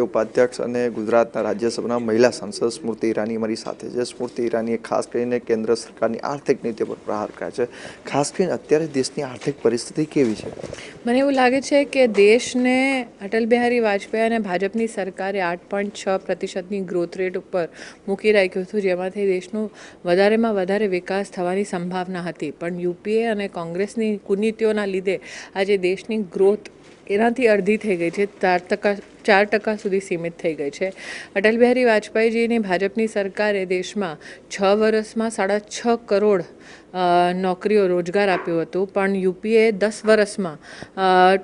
ઉપાધ્યક્ષ અને ગુજરાતના રાજ્યસભાના મહિલા સાંસદ સ્મૃતિ ઈરાની મારી સાથે છે. સ્મૃતિ ઈરાનીએ ખાસ કરીને કેન્દ્ર સરકારની આર્થિક નીતિ પર પ્રહાર કર્યા છે. ખાસ કરીને અત્યારે દેશની આર્થિક પરિસ્થિતિ કેવી છે? મને એવું લાગે છે કે દેશને અટલ બિહારી વાજપેયી અને ભાજપની સરકારે 8.6%ની ગ્રોથ રેટ ઉપર મૂકી રાખ્યું હતું, જેમાંથી દેશનું વધારેમાં વધારે વિકાસ થવાની સંભાવના હતી. પણ યુપીએ અને કોંગ્રેસની કુનીતિઓના લીધે આજે દેશની ગ્રોથ એનાથી અડધી થઈ ગઈ છે, 4% સુધી સીમિત થઈ ગઈ છે. અટલ બિહારી વાજપેયીજીની ભાજપની સરકારે દેશમાં 6 વર્ષમાં 6.5 કરોડ નોકરીઓ રોજગાર આપ્યું હતું, પણ યુપીએ 10 વર્ષમાં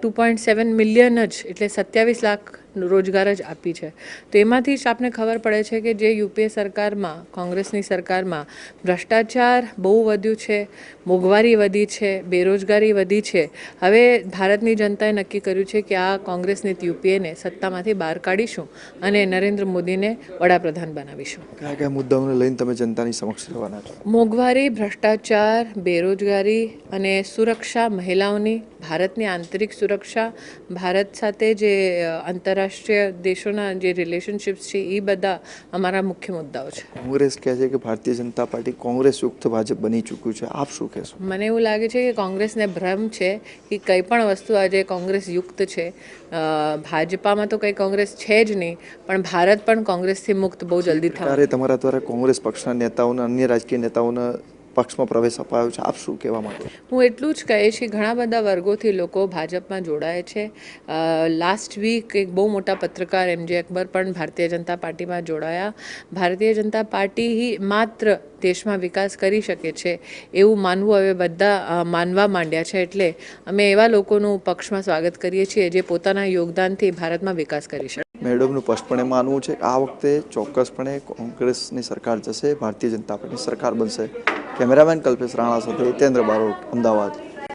2.7 મિલિયન જ એટલે 27 લાખ રોજગાર જ આપી છે. તો એમાંથી જ આપને ખબર પડે છે કે જે યુપીએ સરકારમાં, કોંગ્રેસની સરકારમાં ભ્રષ્ટાચાર બહુ વધ્યું છે, મોંઘવારી વધી છે, બેરોજગારી વધી છે. હવે ભારતની જનતાએ નક્કી કર્યું છે કે આ કોંગ્રેસની યુપીએને સત્તામાંથી બહાર કાઢીશું અને નરેન્દ્ર મોદીને વડાપ્રધાન બનાવીશું. કયા કયા મુદ્દાઓને લઈને તમે જનતાની સમક્ષ રહેવાના છો? મોંઘવારી, ભ્રષ્ટાચાર, બેરોજગારી અને સુરક્ષા, મહિલાઓની, ભારતની આંતરિક સુરક્ષા, ભારત સાથે જે આંતરરાષ્ટ્રીય દેશોના જે રિલેશનશિપ્સ છે એ બધા અમારા મુખ્ય મુદ્દાઓ છે. કોંગ્રેસ કહે છે કે ભારતીય જનતા પાર્ટી કોંગ્રેસ યુક્ત ભાજપ બની ચૂક્યું છે. આપ શું કહેશો? મને એવું લાગે છે કે કોંગ્રેસને ભ્રમ છે કે કંઈ પણ વસ્તુ આજે કોંગ્રેસ યુક્ત છે. ભાજપામાં તો કંઈ કોંગ્રેસ છે જ નહીં, પણ ભારત પણ કોંગ્રેસથી મુક્ત બહુ જલ્દી સરકારે તમારા દ્વારા કોંગ્રેસ પક્ષના નેતાઓને, અન્ય રાજકીય નેતાઓને પક્ષમાં પ્રવેશ અપાયો છે. આપ શું કહેવા માંગો? હું એટલું જ કહીશ કે ઘણા બધા વર્ગોથી લોકો ભાજપમાં જોડાય છે. લાસ્ટ વીક એક બહુ મોટા પત્રકાર MJ અકબર પણ ભારતીય જનતા પાર્ટીમાં જોડાયા. ભારતીય જનતા પાર્ટી માત્ર દેશમાં વિકાસ કરી શકે છે એવું માનવું હવે બધા માનવા માંડ્યા છે. એટલે અમે એવા લોકોનું પક્ષમાં સ્વાગત કરીએ છીએ જે પોતાના યોગદાનથી ભારતમાં વિકાસ કરી શકે. મેડમનું સ્પષ્ટપણે માનવું છે કે આ વખતે ચોક્કસપણે કોંગ્રેસની સરકાર જશે, ભારતીય જનતા પાર્ટીની સરકાર બનશે. કેમેરામેન કલ્પેશ રાણા સાથે હિતેન્દ્ર બારોટ, અમદાવાદ.